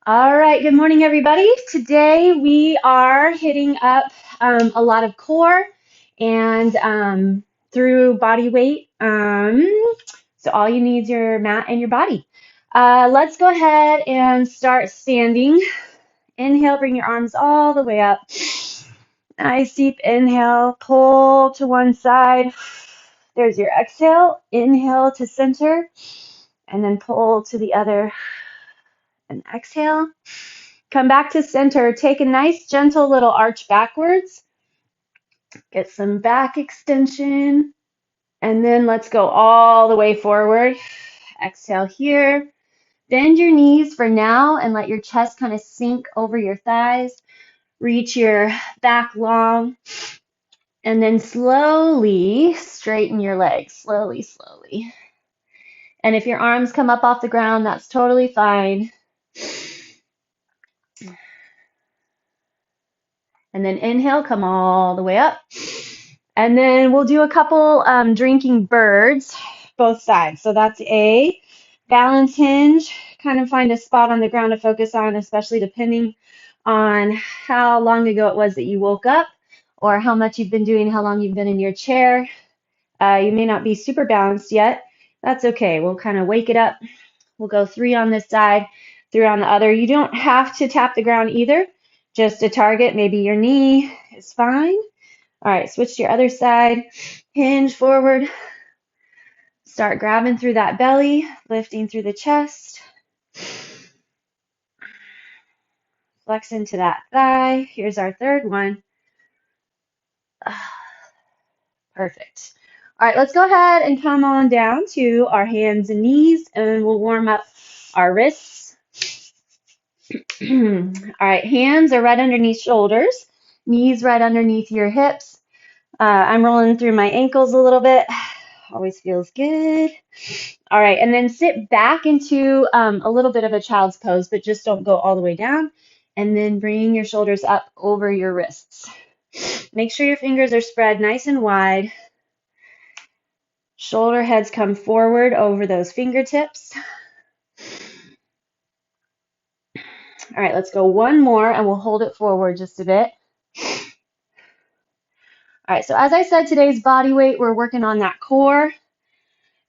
All right, good morning, everybody. Today we are hitting up a lot of core and through body weight. So all you need is your mat and your body. Let's go ahead and start standing. Inhale, bring your arms all the way up. Nice deep inhale, pull to one side. There's your exhale. Inhale to center, and then pull to the other and exhale. Come back to center. Take a nice gentle little arch backwards. Get some back extension. And then let's go all the way forward. Exhale here. Bend your knees for now and let your chest kind of sink over your thighs. Reach your back long. And then slowly straighten your legs. Slowly, slowly. And if your arms come up off the ground, that's totally fine. And then inhale, come all the way up. And then we'll do a couple drinking birds, both sides. So that's a balance hinge. Kind of find a spot on the ground to focus on, especially depending on how long ago it was that you woke up or how much you've been doing, how long you've been in your chair. You may not be super balanced yet. That's okay. We'll kind of wake it up. We'll go 3 on this side, 3 on the other. You don't have to tap the ground either. Just a target, maybe your knee is fine. All right, switch to your other side. Hinge forward. Start grabbing through that belly, lifting through the chest. Flex into that thigh. Here's our third one. Perfect. All right, let's go ahead and come on down to our hands and knees, and we'll warm up our wrists. All right, hands are right underneath shoulders, knees right underneath your hips. I'm rolling through my ankles a little bit. Always feels good. All right, and then sit back into a little bit of a child's pose, but just don't go all the way down. And then bring your shoulders up over your wrists. Make sure your fingers are spread nice and wide. Shoulder heads come forward over those fingertips. All right, let's go one more, and we'll hold it forward just a bit. All right, so as I said, today's body weight, we're working on that core.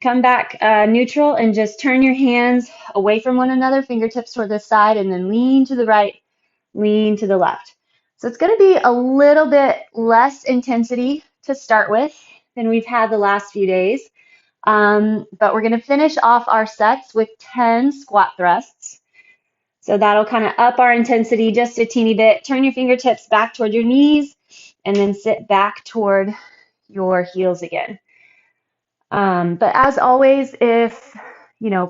Come back neutral and just turn your hands away from one another, fingertips toward the side, and then lean to the right, lean to the left. So it's going to be a little bit less intensity to start with than we've had the last few days. But we're going to finish off our sets with 10 squat thrusts. So that'll kind of up our intensity just a teeny bit. Turn your fingertips back toward your knees and then sit back toward your heels again. But as always, if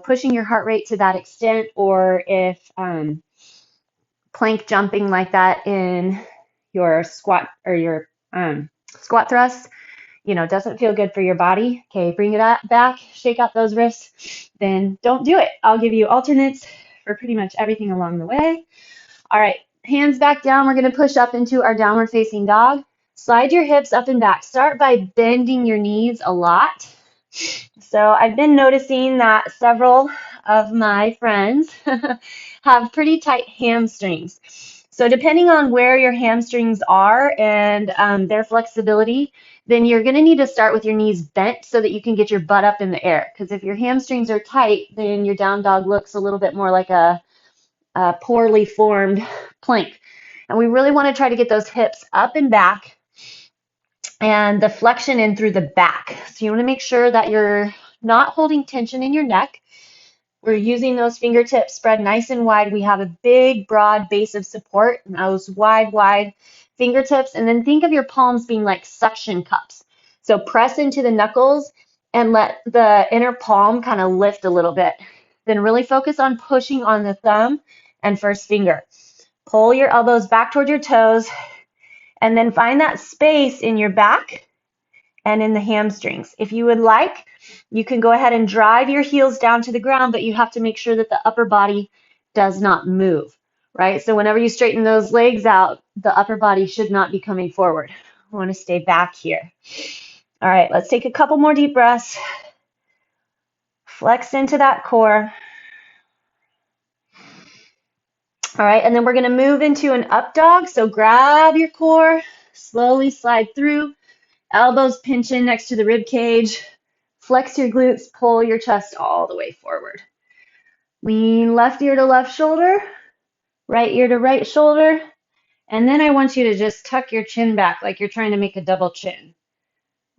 pushing your heart rate to that extent, or if plank jumping like that in your squat or your squat thrust, doesn't feel good for your body, okay, bring it back, shake out those wrists, then don't do it. I'll give you alternates for pretty much everything along the way. All right, hands back down. We're going to push up into our downward facing dog. Slide your hips up and back. Start by bending your knees a lot. So I've been noticing that several of my friends have pretty tight hamstrings. So depending on where your hamstrings are and their flexibility, then you're going to need to start with your knees bent so that you can get your butt up in the air. Because if your hamstrings are tight, then your down dog looks a little bit more like a poorly formed plank. And we really want to try to get those hips up and back and the flexion in through the back. So you want to make sure that you're not holding tension in your neck. We're using those fingertips spread nice and wide. We have a big, broad base of support, and those wide fingertips. And then think of your palms being like suction cups. So press into the knuckles and let the inner palm kind of lift a little bit. Then really focus on pushing on the thumb and first finger. Pull your elbows back toward your toes, and then find that space in your back and in the hamstrings. If you would like, you can go ahead and drive your heels down to the ground, but you have to make sure that the upper body does not move, right? So whenever you straighten those legs out, the upper body should not be coming forward. I want to stay back here. All right, let's take a couple more deep breaths. Flex into that core. All right, and then we're going to move into an up dog. So grab your core, slowly slide through, elbows pinch in next to the rib cage, flex your glutes, pull your chest all the way forward. Lean left ear to left shoulder, right ear to right shoulder, and then I want you to just tuck your chin back like you're trying to make a double chin.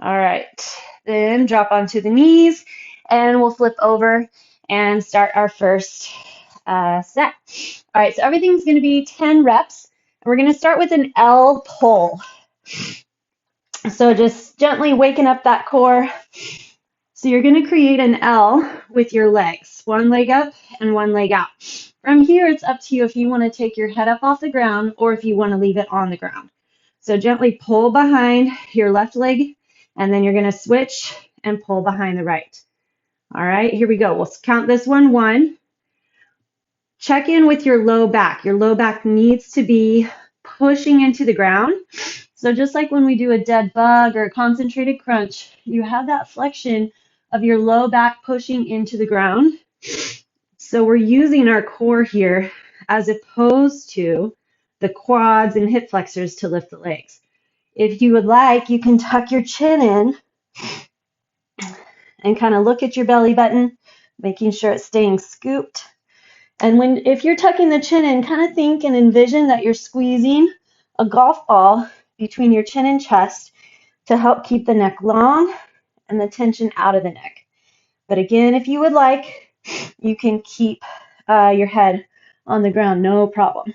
All right, then drop onto the knees, and we'll flip over and start our first set. All right, so everything's going to be 10 reps. We're going to start with an L pull. So just gently waking up that core. So you're going to create an L with your legs, one leg up and one leg out. From here, it's up to you if you want to take your head up off the ground or if you want to leave it on the ground. So gently pull behind your left leg, and then you're going to switch and pull behind the right. All right, here we go. We'll count this one. 1. Check in with your low back. Your low back needs to be pushing into the ground. So just like when we do a dead bug or a concentrated crunch, you have that flexion of your low back pushing into the ground. So we're using our core here as opposed to the quads and hip flexors to lift the legs. If you would like, you can tuck your chin in and kind of look at your belly button, making sure it's staying scooped. And if you're tucking the chin in, kind of think and envision that you're squeezing a golf ball between your chin and chest to help keep the neck long and the tension out of the neck. But again, if you would like, you can keep your head on the ground, no problem.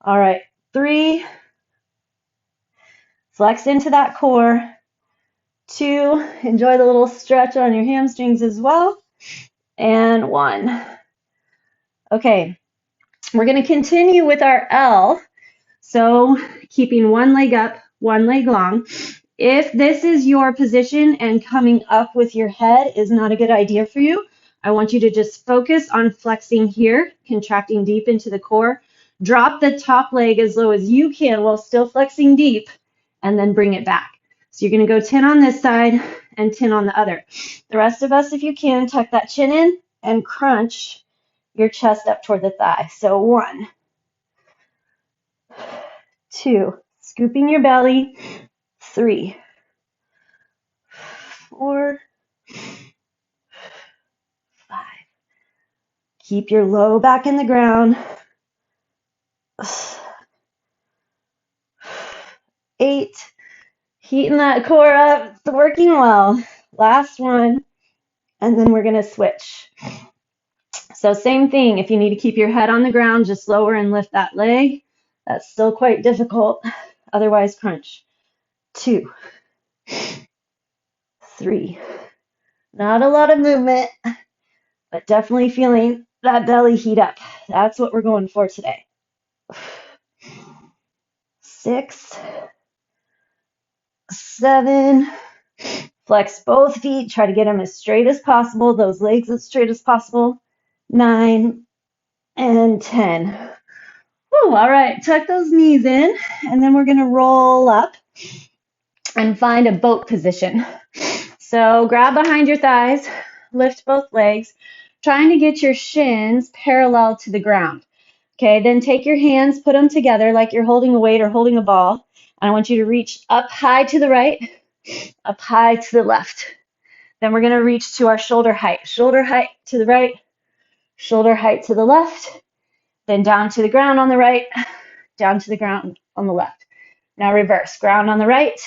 All right, 3, flex into that core. 2, enjoy the little stretch on your hamstrings as well. And 1. Okay, we're going to continue with our L. So keeping one leg up, one leg long. If this is your position and coming up with your head is not a good idea for you, I want you to just focus on flexing here, contracting deep into the core. Drop the top leg as low as you can while still flexing deep, and then bring it back. So you're going to go 10 on this side and 10 on the other. The rest of us, if you can, tuck that chin in and crunch your chest up toward the thigh. So 1, 2, scooping your belly. 3, 4, 5. Keep your low back in the ground. 8. Heating that core up. It's working well. Last one. And then we're going to switch. So same thing. If you need to keep your head on the ground, just lower and lift that leg. That's still quite difficult. Otherwise, crunch. 2, 3. Not a lot of movement, but definitely feeling that belly heat up. That's what we're going for today. 6, 7. Flex both feet. Try to get them as straight as possible. Those legs as straight as possible. 9 and 10. Whew, all right, tuck those knees in, and then we're going to roll up and find a boat position. So grab behind your thighs, lift both legs, trying to get your shins parallel to the ground. Okay, then take your hands, put them together like you're holding a weight or holding a ball. And I want you to reach up high to the right, up high to the left. Then we're going to reach to our shoulder height to the right, shoulder height to the left, then down to the ground on the right, down to the ground on the left. Now reverse, ground on the right,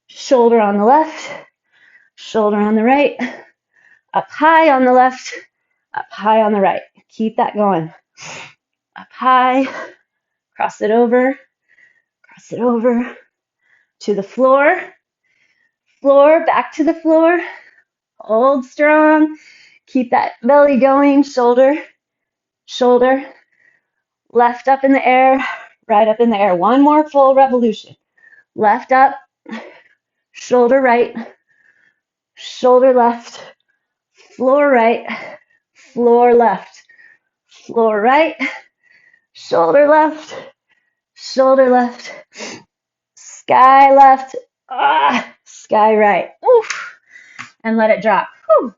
shoulder on the left, shoulder on the right, up high on the left, up high on the right. Keep that going. Up high, cross it over to the floor, back to the floor. Hold strong. Keep that belly going. Shoulder, left up in the air, right up in the air. One more full revolution. Left up, shoulder right, shoulder left, floor right, floor left, floor right, shoulder left, sky left, sky right. Oof. And let it drop. Whew.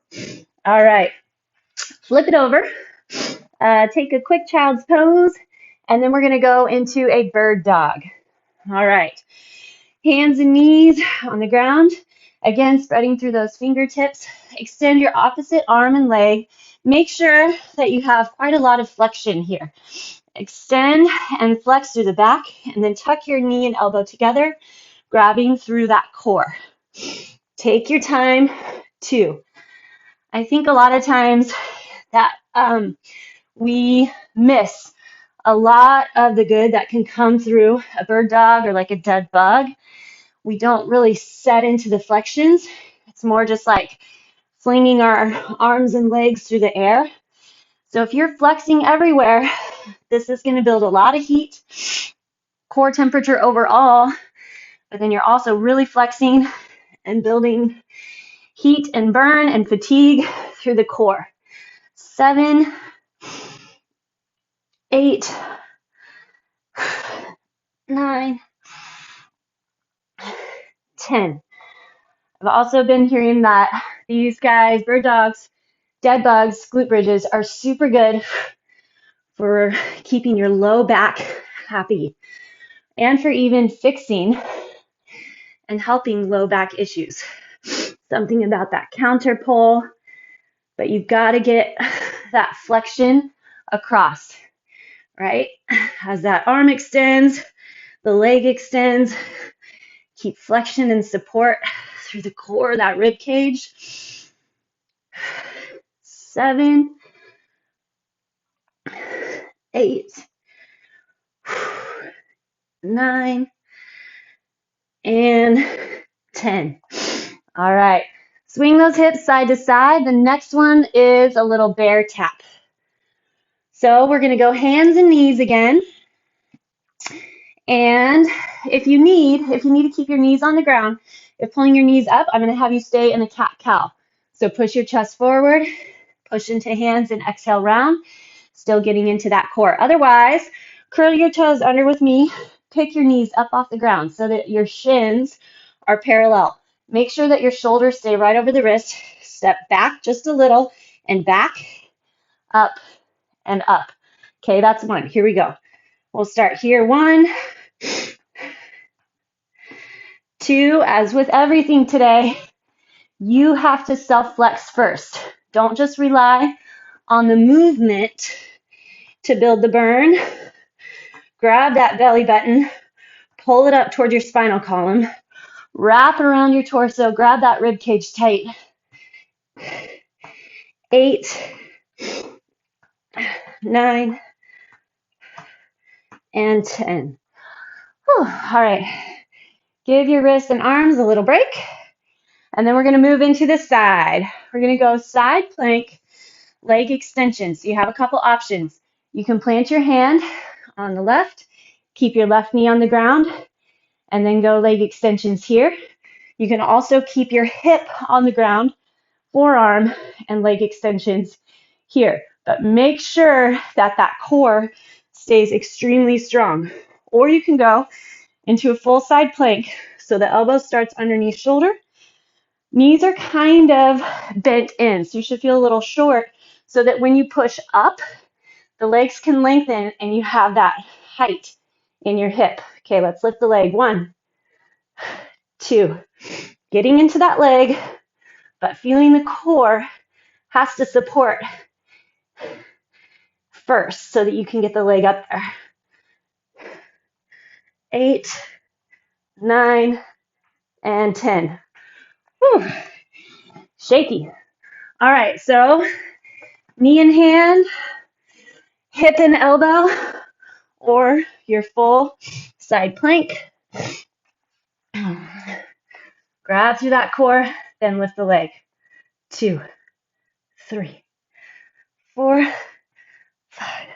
All right. Flip it over take a quick child's pose, and then we're going to go into a bird dog. All right. Hands and knees on the ground. Again, spreading through those fingertips. Extend your opposite arm and leg. Make sure that you have quite a lot of flexion here. Extend and flex through the back, and then tuck your knee and elbow together, grabbing through that core. Take your time too. I think a lot of times that we miss a lot of the good that can come through a bird dog or like a dead bug. We don't really set into the flexions. It's more just like flinging our arms and legs through the air. So if you're flexing everywhere, this is going to build a lot of heat, core temperature overall, but then you're also really flexing and building heat and burn and fatigue through the core. 7, 8, 9, 10. I've also been hearing that these guys, bird dogs, dead bugs, glute bridges are super good for keeping your low back happy and for even fixing and helping low back issues. Something about that counter pull, but you've got to get that flexion across, right? As that arm extends, the leg extends, keep flexion and support through the core, that rib cage. 7, 8, 9, and 10. All right. Swing those hips side to side. The next one is a little bear tap. So we're going to go hands and knees again. And if you need to keep your knees on the ground, if pulling your knees up, I'm going to have you stay in a cat-cow. So push your chest forward, push into hands and exhale round, still getting into that core. Otherwise, curl your toes under with me, pick your knees up off the ground so that your shins are parallel. Make sure that your shoulders stay right over the wrist. Step back just a little and back, up, and up. Okay, that's 1. Here we go. We'll start here. 1, 2, as with everything today, you have to self-flex first. Don't just rely on the movement to build the burn. Grab that belly button, pull it up toward your spinal column, wrap around your torso, grab that rib cage tight. 8, 9, and 10. Whew. All right. Give your wrists and arms a little break. And then we're going to move into the side. We're going to go side plank, leg extension. So you have a couple options. You can plant your hand on the left, keep your left knee on the ground, and then go leg extensions here. You can also keep your hip on the ground, forearm, and leg extensions here. But make sure that that core stays extremely strong. Or you can go into a full side plank. So the elbow starts underneath shoulder. Knees are kind of bent in, so you should feel a little short so that when you push up, the legs can lengthen and you have that height in your hip. Okay, let's lift the leg. 1, 2. Getting into that leg, but feeling the core has to support first so that you can get the leg up there. 8, 9, and 10. Whew. Shaky. All right, so knee and hand, hip and elbow, or your full side plank. Grab through that core, then lift the leg. 2, 3, 4, 5.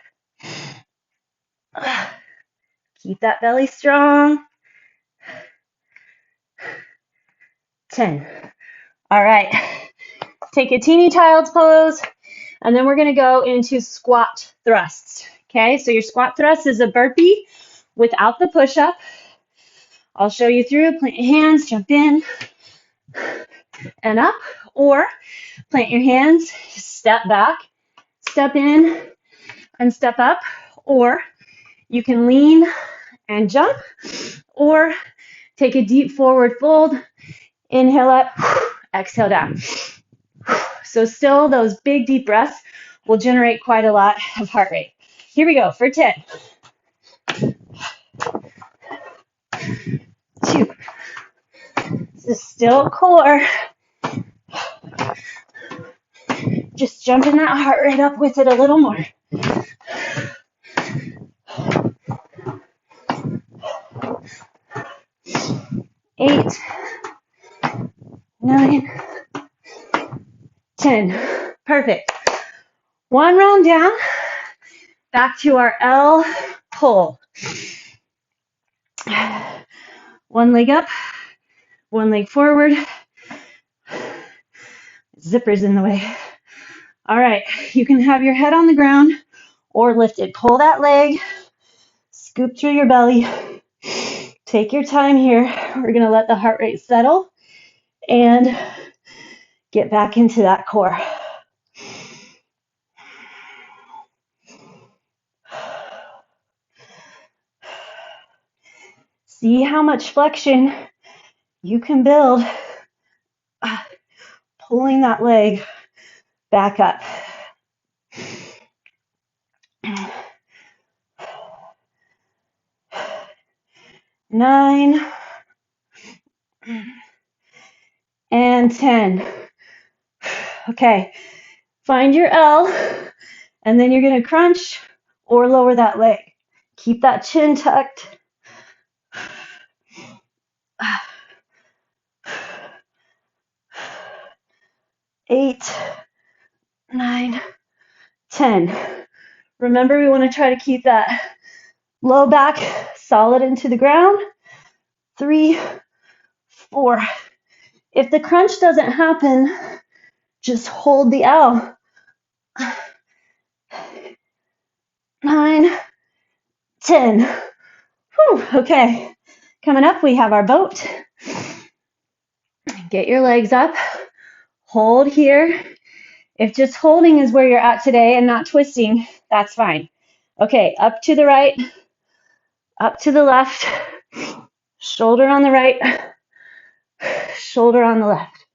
Keep that belly strong. 10. All right. Take a teeny child's pose, and then we're going to go into squat thrusts. Okay, so your squat thrust is a burpee without the push-up. I'll show you through. Plant your hands, jump in and up, or plant your hands, step back, step in, and step up, or you can lean and jump, or take a deep forward fold, inhale up, exhale down. So still those big deep breaths will generate quite a lot of heart rate. Here we go for 10, 2. This is still core. Just jumping that heart rate up with it a little more. 8, 9, 10. Perfect. One round down. Back to our L pull. One leg up, one leg forward. Zipper's in the way. All right, you can have your head on the ground or lifted. Pull that leg, scoop through your belly. Take your time here. We're going to let the heart rate settle and get back into that core. See how much flexion you can build, pulling that leg back up. 9 and 10. Okay, find your L, and then you're going to crunch or lower that leg. Keep that chin tucked. 8, 9, 10. Remember, we want to try to keep that low back solid into the ground. 3, 4. If the crunch doesn't happen, just hold the L. 9, 10. Whew, okay, coming up, we have our boat. Get your legs up. Hold here. If just holding is where you're at today and not twisting, that's fine. Okay, up to the right, up to the left, shoulder on the right, shoulder on the left,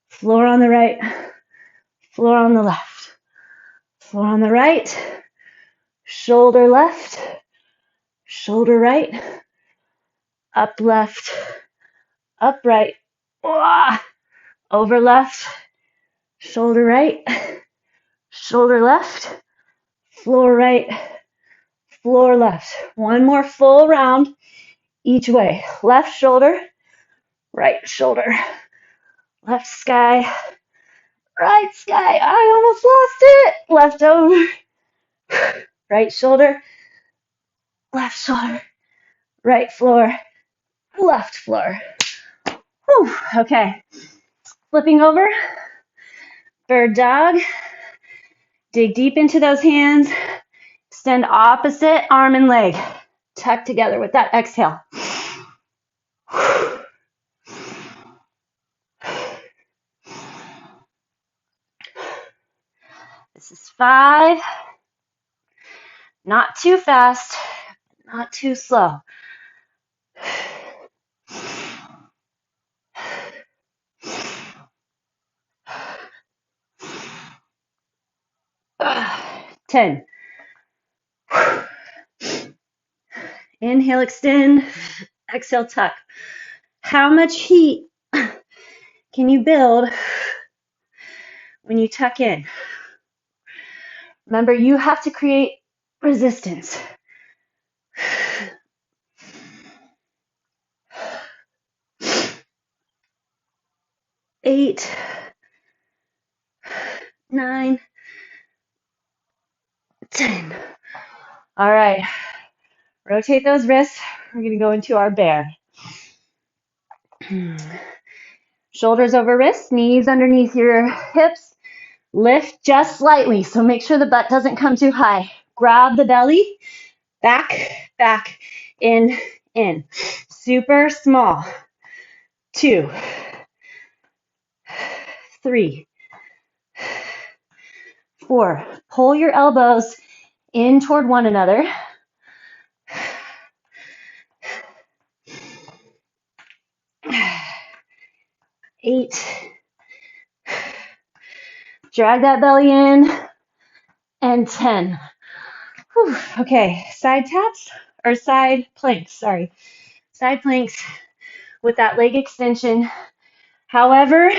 floor on the right, floor on the left, floor on the right, shoulder left, shoulder right, up left, up right, over left, shoulder right, shoulder left, floor right, floor left. One more full round each way. Left shoulder, right shoulder, left sky, right sky. I almost lost it. Left over, right shoulder, left shoulder, right floor, left floor. Whew. Okay, flipping over, bird dog. Dig deep into those hands. Extend opposite arm and leg. Tuck together with that exhale. This is 5. Not too fast, not too slow. 10. Inhale, extend. Exhale, tuck. How much heat can you build when you tuck in? Remember, you have to create resistance. 8, 9, 10. All right. Rotate those wrists. We're going to go into our bear. Shoulders over wrists, knees underneath your hips. Lift just slightly, so make sure the butt doesn't come too high. Grab the belly, back, back, in. Super small. 2, 3, 4. Pull your elbows in toward one another. 8. Drag that belly in. And 10. Whew. Okay, side taps or side planks, sorry. Side planks with that leg extension. However,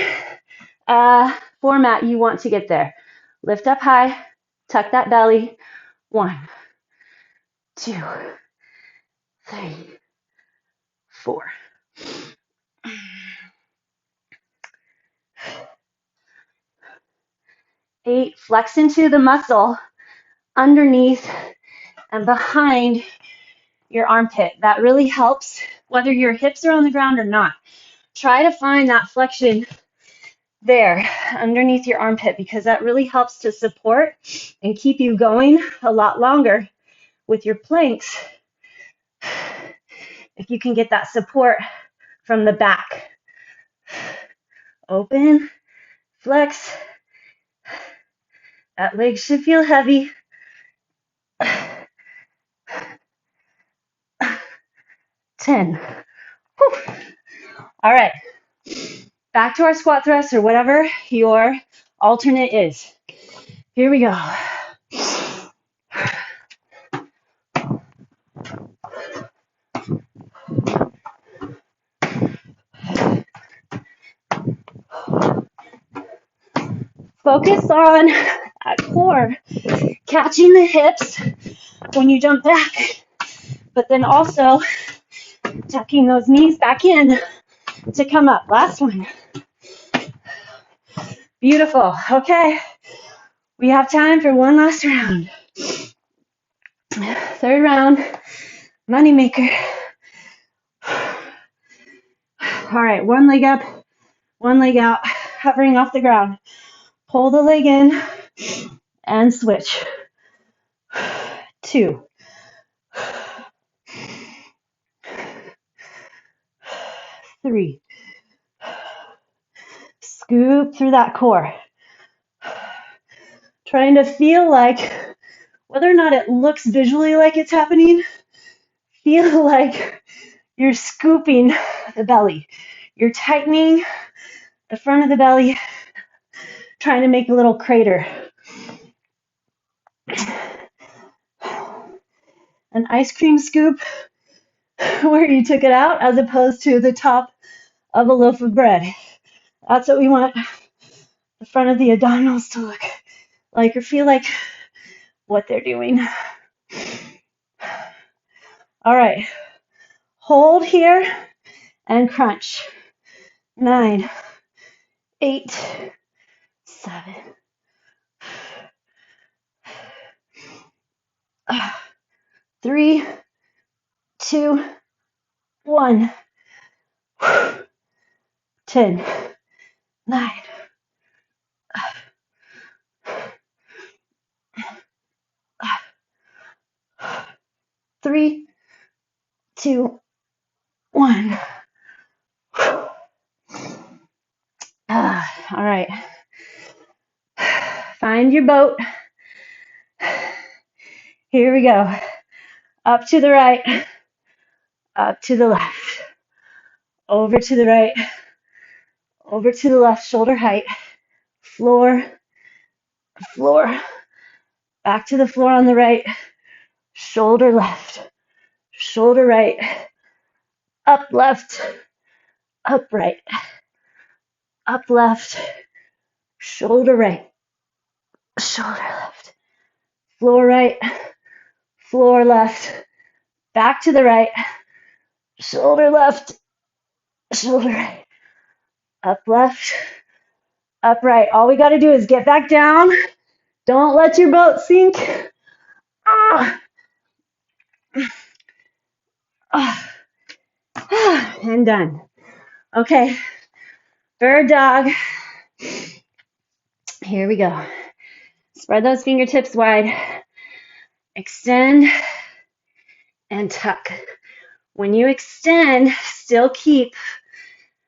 format you want to get there. Lift up high, tuck that belly. 1, 2, 3, 4. 8, flex into the muscle underneath and behind your armpit. That really helps whether your hips are on the ground or not. Try to find that flexion there underneath your armpit because that really helps to support and keep you going a lot longer with your planks if you can get that support from the back. Open, flex. That leg should feel heavy. 10. Whew. All right. Back to our squat thrust or whatever your alternate is. Here we go. Focus on that core, catching the hips when you jump back, but then also tucking those knees back in to come up. Last one. Beautiful. Okay. We have time for one last round. Third round, moneymaker. All right, one leg up, one leg out, hovering off the ground. Pull the leg in and switch. 2. 3. Scoop through that core. Trying to feel like, whether or not it looks visually like it's happening, feel like you're scooping the belly. You're tightening the front of the belly, trying to make a little crater. An ice cream scoop where you took it out as opposed to the top of a loaf of bread. That's what we want the front of the abdominals to look like or feel like what they're doing. All right. Hold here and crunch. 9, 8, 7, 3, 2, 1. 10, 9, 3, 2, 1. All right. Find your boat. Here we go. Up to the right, up to the left, over to the right, over to the left, shoulder height, floor, floor, back to the floor on the right, shoulder left, shoulder right, up left, up right, up left, shoulder right, shoulder left, floor right, floor left, back to the right, shoulder left, shoulder right, up left, up right. All we got to do is get back down. Don't let your boat sink. And done. Okay, bird dog. Here we go. Spread those fingertips wide. Extend and tuck. When you extend, still keep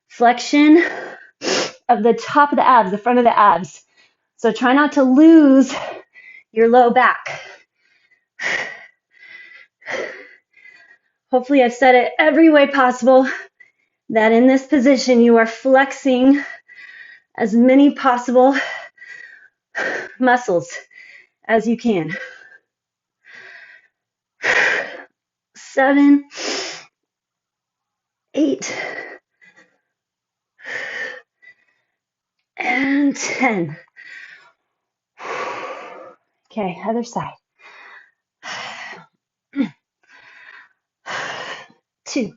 flexion of the top of the abs, the front of the abs. So try not to lose your low back. Hopefully I've said it every way possible that in this position you are flexing as many possible muscles as you can. 7, 8, and 10. Okay, other side. 2,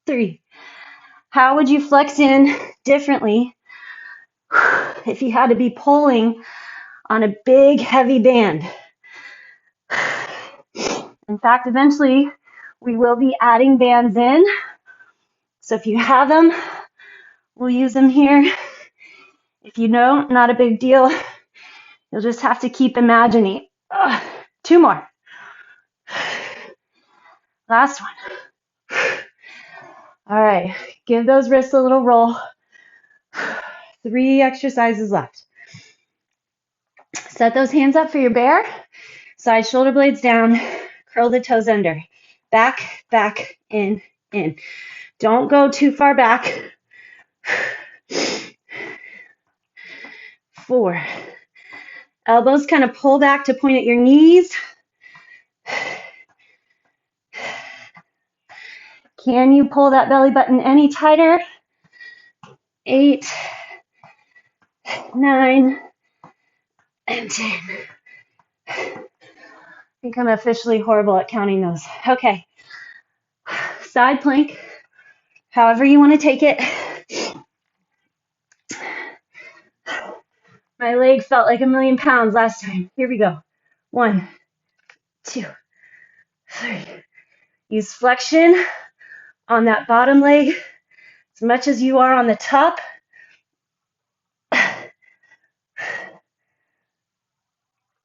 3. How would you flex in differently if you had to be pulling on a big, heavy band? In fact, eventually we will be adding bands in. So if you have them, we'll use them here. If you don't, not a big deal. You'll just have to keep imagining. 2 more. Last one. All right, give those wrists a little roll. 3 exercises left. Set those hands up for your bear. Side shoulder blades down. Curl the toes under. Back, back, in, in. Don't go too far back. 4. Elbows kind of pull back to point at your knees. Can you pull that belly button any tighter? 8, 9, and 10. I think I'm officially horrible at counting those. Okay. Side plank, however you want to take it. My leg felt like 1,000,000 pounds last time. Here we go. 1, 2, 3. Use flexion on that bottom leg as much as you are on the top.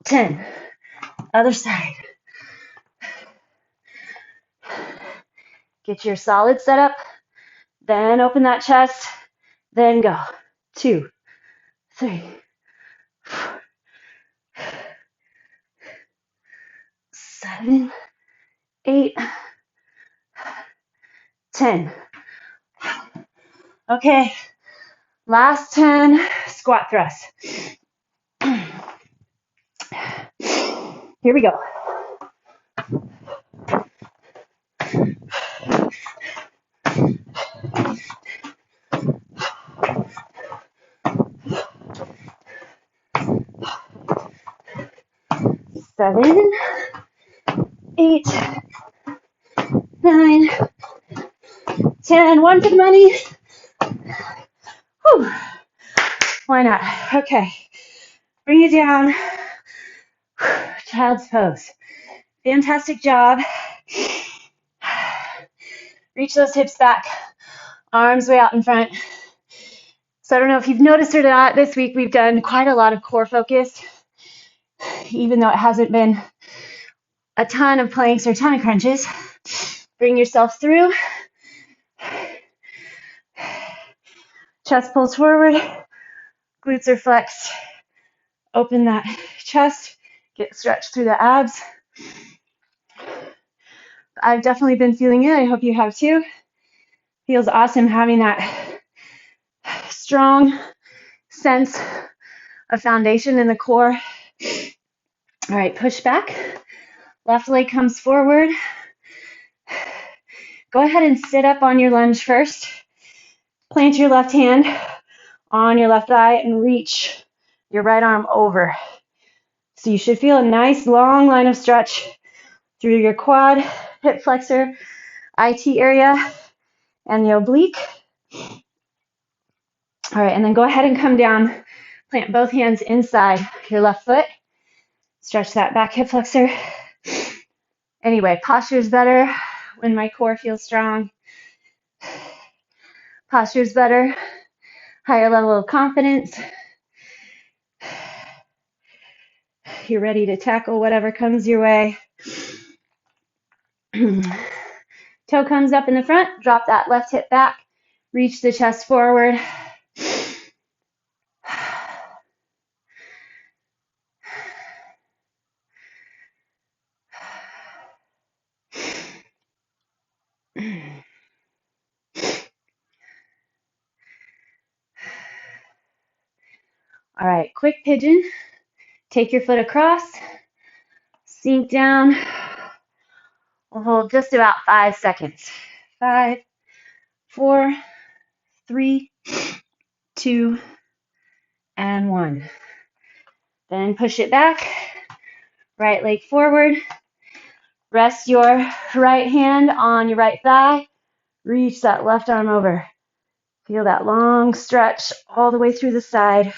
10. Other side. Get your solid setup, then open that chest, then go. 2, 3, 4, 7, 8, 10. Okay, last 10 squat thrusts. Here we go. Seven, 8, 9, 10. One for the money. Whew. Why not? Okay. Bring it down. Child's pose. Fantastic job. Reach those hips back. Arms way out in front. So I don't know if you've noticed or not, this week we've done quite a lot of core focus, even though it hasn't been a ton of planks or a ton of crunches. Bring yourself through. Chest pulls forward. Glutes are flexed. Open that chest. Get stretched through the abs. I've definitely been feeling it. I hope you have too. Feels awesome having that strong sense of foundation in the core. All right, push back. Left leg comes forward. Go ahead and sit up on your lunge first. Plant your left hand on your left thigh and reach your right arm over. So you should feel a nice long line of stretch through your quad, hip flexor, IT area, and the oblique. All right, and then go ahead and come down. Plant both hands inside your left foot. Stretch that back hip flexor. Anyway, posture is better when my core feels strong. Posture is better. Higher level of confidence. You're ready to tackle whatever comes your way. Toe comes up in the front. Drop that left hip back. Reach the chest forward. All right, quick pigeon. Take your foot across, sink down. We'll hold just about 5 seconds. 5, 4, 3, 2, and 1. Then push it back, right leg forward. Rest your right hand on your right thigh. Reach that left arm over. Feel that long stretch all the way through the side.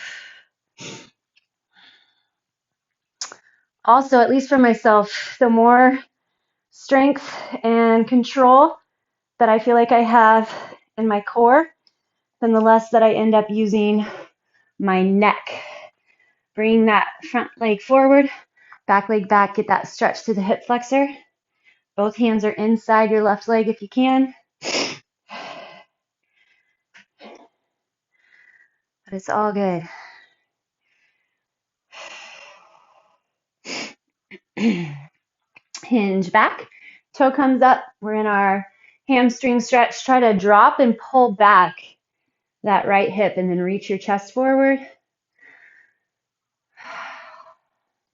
Also, at least for myself, the more strength and control that I feel like I have in my core, then the less that I end up using my neck. Bring that front leg forward, back leg back, get that stretch to the hip flexor. Both hands are inside your left leg if you can. But it's all good. Hinge back, toe comes up. We're in our hamstring stretch. Try to drop and pull back that right hip and then reach your chest forward.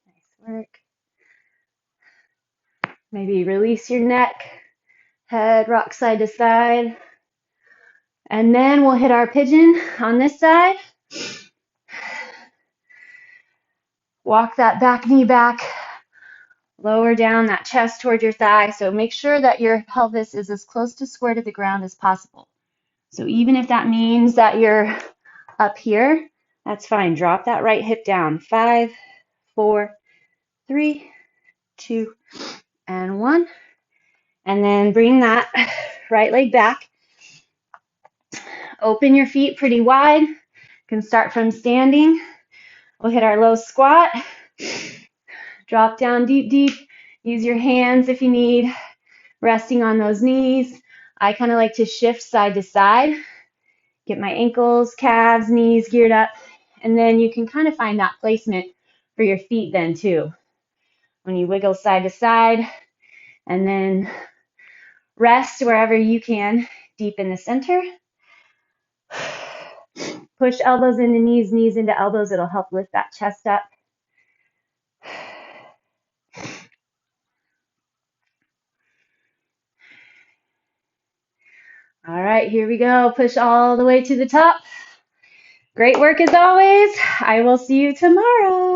Nice work. Maybe release your neck, head rock side to side. And then we'll hit our pigeon on this side. Walk that back knee back. Lower down that chest toward your thigh. So make sure that your pelvis is as close to square to the ground as possible. So even if that means that you're up here, that's fine. Drop that right hip down. 5, 4, 3, 2, and 1. And then bring that right leg back. Open your feet pretty wide. You can start from standing. We'll hit our low squat. Drop down deep, deep. Use your hands if you need, resting on those knees. I kind of like to shift side to side. Get my ankles, calves, knees geared up. And then you can kind of find that placement for your feet then too. When you wiggle side to side and then rest wherever you can, deep in the center. Push elbows into knees, knees into elbows. It'll help lift that chest up. All right, here we go. Push all the way to the top. Great work as always. I will see you tomorrow.